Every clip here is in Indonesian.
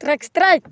Strike. Strike.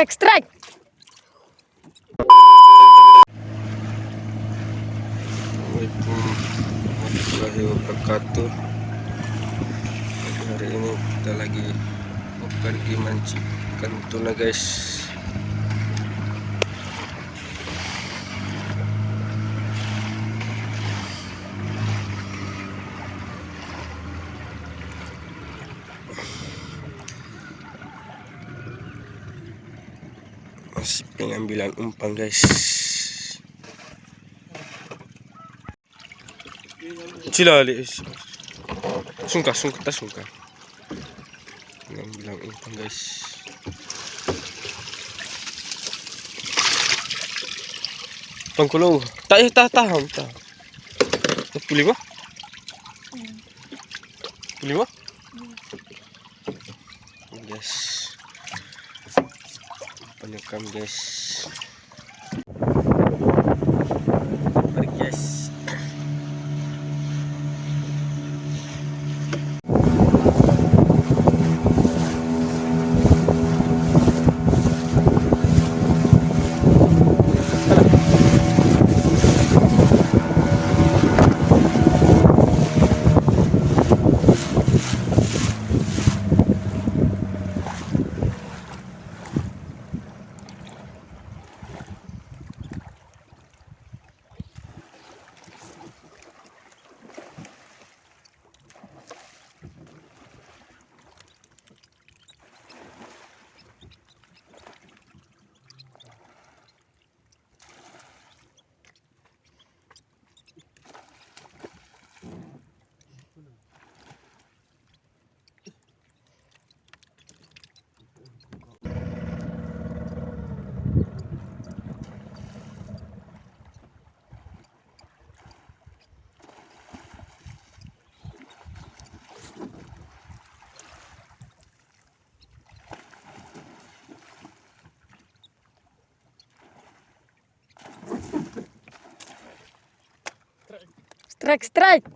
Strike. Assalamualaikum warahmatullahi wabarakatuh. Hari ini kita lagi mau pergi mancing ikan tuna, guys. Masih pengambilan umpan, guys. Cila ali. Sungkah. Pengambilan umpan, guys. Pangkulo. Tahan. Pulih mo? Guys. Penyekam, guys. Mari, guys. Strike.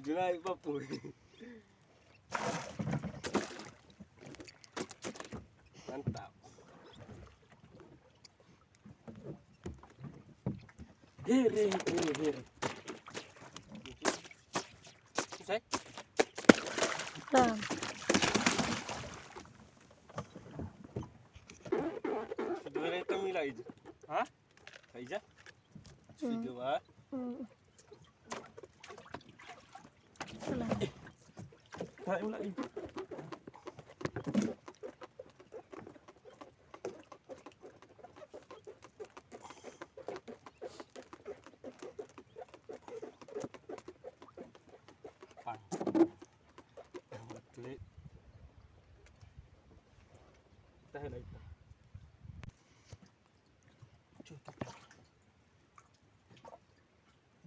Julai papur. Mantap. Hiri. Selesai? Nah. Video itu milai aja. Hah? Aja? Video ah. Tahu mulai. Tahu lagi.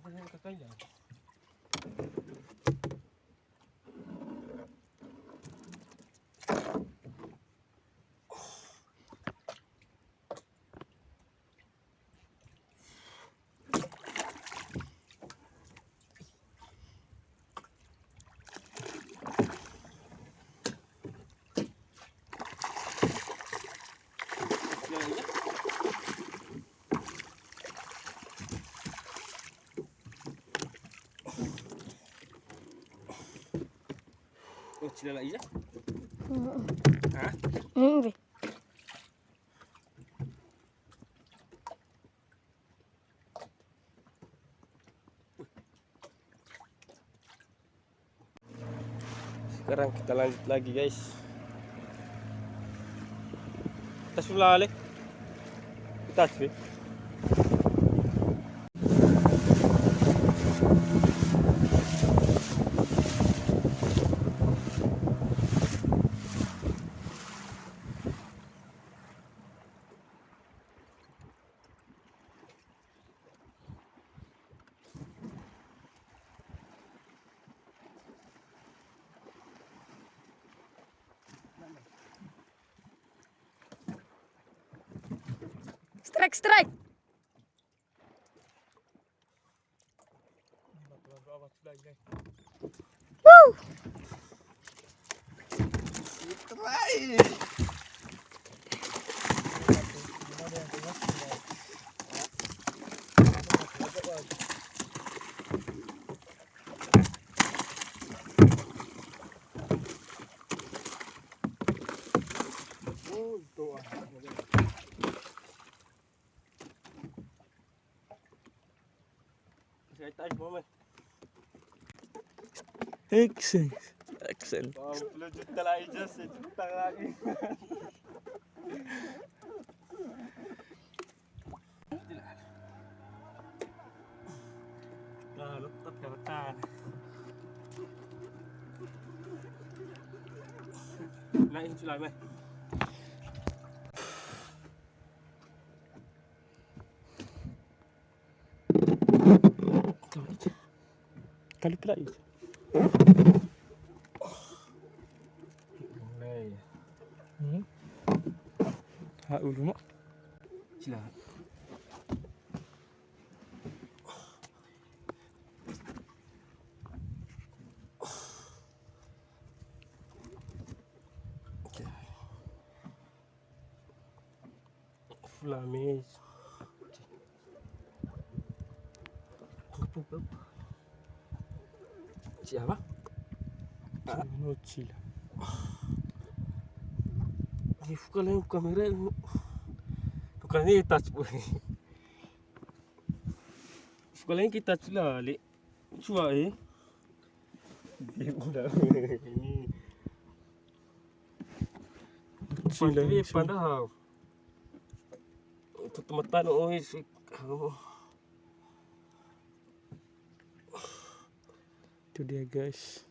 Jangan kakaknya. Oh, sila lagi je. Ha? Be. Sekarang kita lanjut lagi, guys. Kita sudah balik. Kita cuy. Strike, strike. Woo! Try. Oh, doa. Saya tak moment. Excellent. Excellent. 20 juta lagi je, 1 juta lagi. Dah lutut ke hutan. Naik sulai mai. Kali pula je. Mulai. Ha ulu mak. Sila. Flames. Siapa? No chila. Ni bukan yang kamera. Bukan ni touch pun. Bukan yang kita touch lah. Lek. Cuba Dia udah. Ini. Chila. Ini pandang. Untuk tematan Itu dia guys.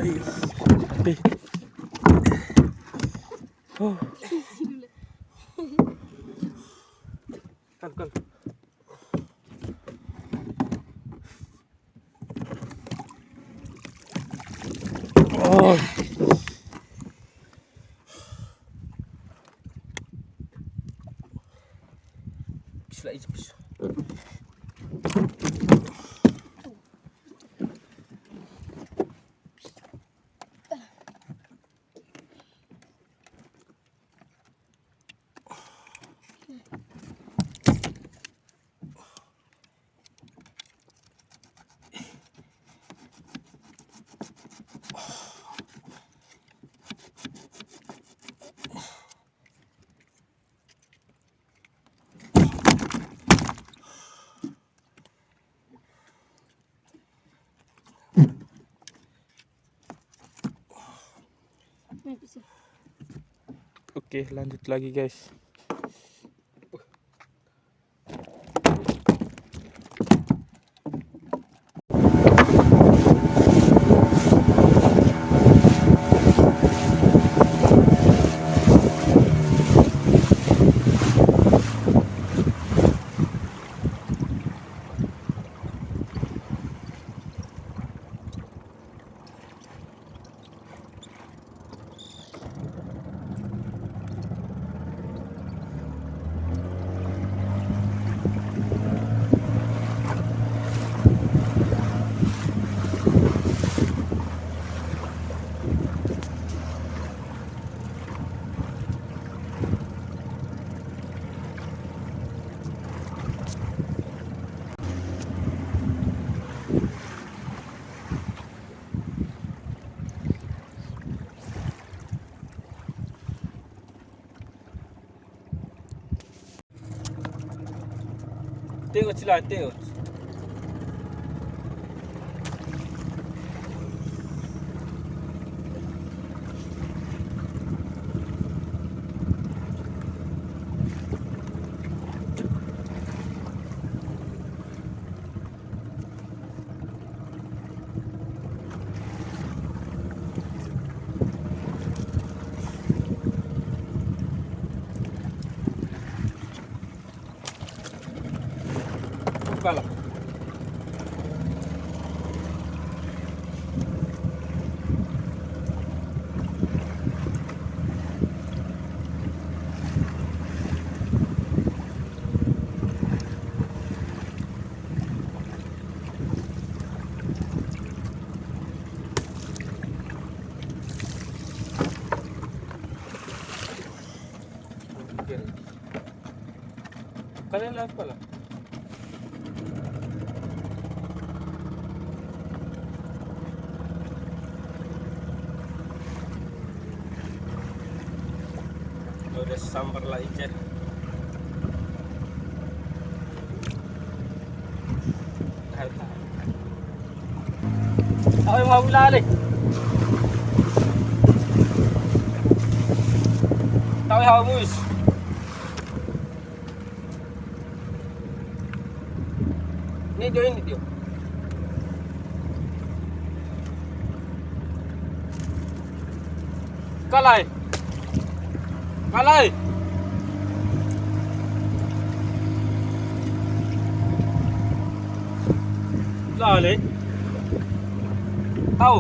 Ay. Tapi. Oh. Kan. Oh. Sila ijbis. Oke, lanjut lagi guys. Tengok sila, tengok. Bukalah. Kalian lihat apa lah? Udah sambar lah ikan. Ako yung mabulali. Tahu yang hamus. Ini dia. Kalay. Kalay. Lali. Tahu.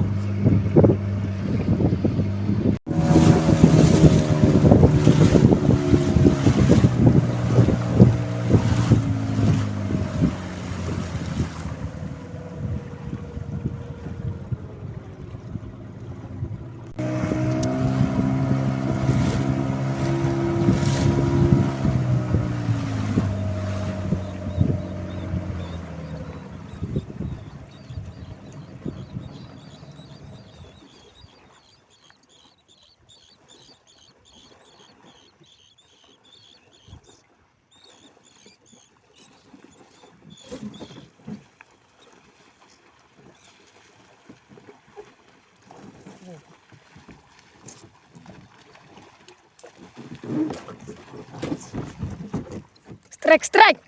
Strike, strike.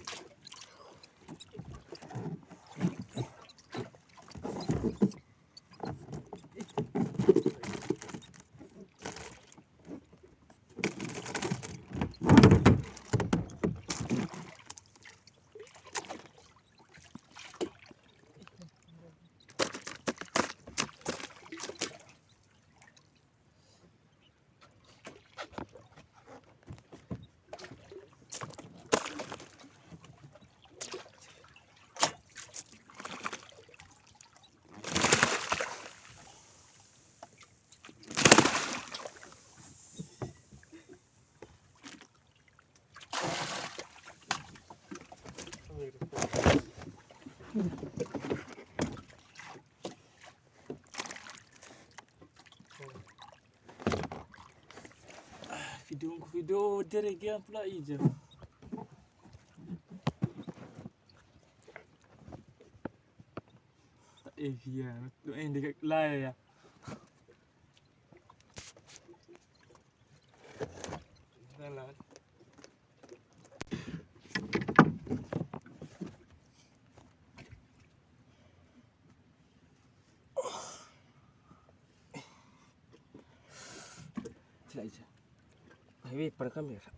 Video direct yang pula je. Tak biar. Tu dekat layar ya. pula Ija. Tawipan kamera.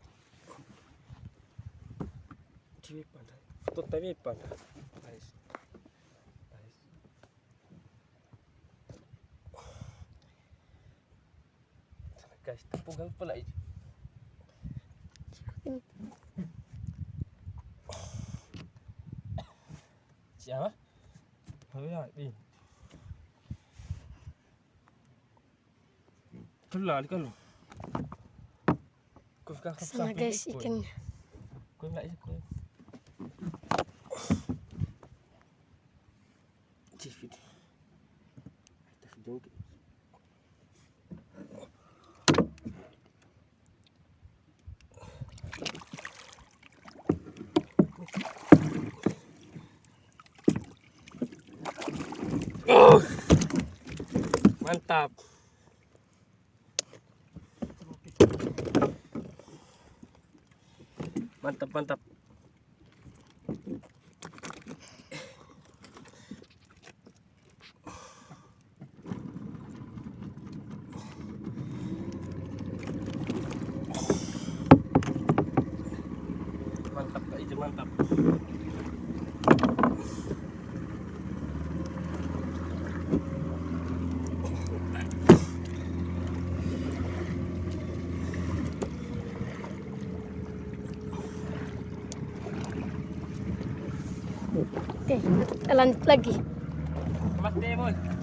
Tawipan. Foto tawipan. Guys. Guys. Guys, tapugan pula Ija. Siapa? Hai, đi. Keluar kalau. Kau kan Sana guys ikannya. Kau nak ikut. Cifit. Kita video. Oh, mantap. Mantap, mantap. Mantap, Kak Ija, mantap. Oke, kita lanjut lagi. Mas Demon.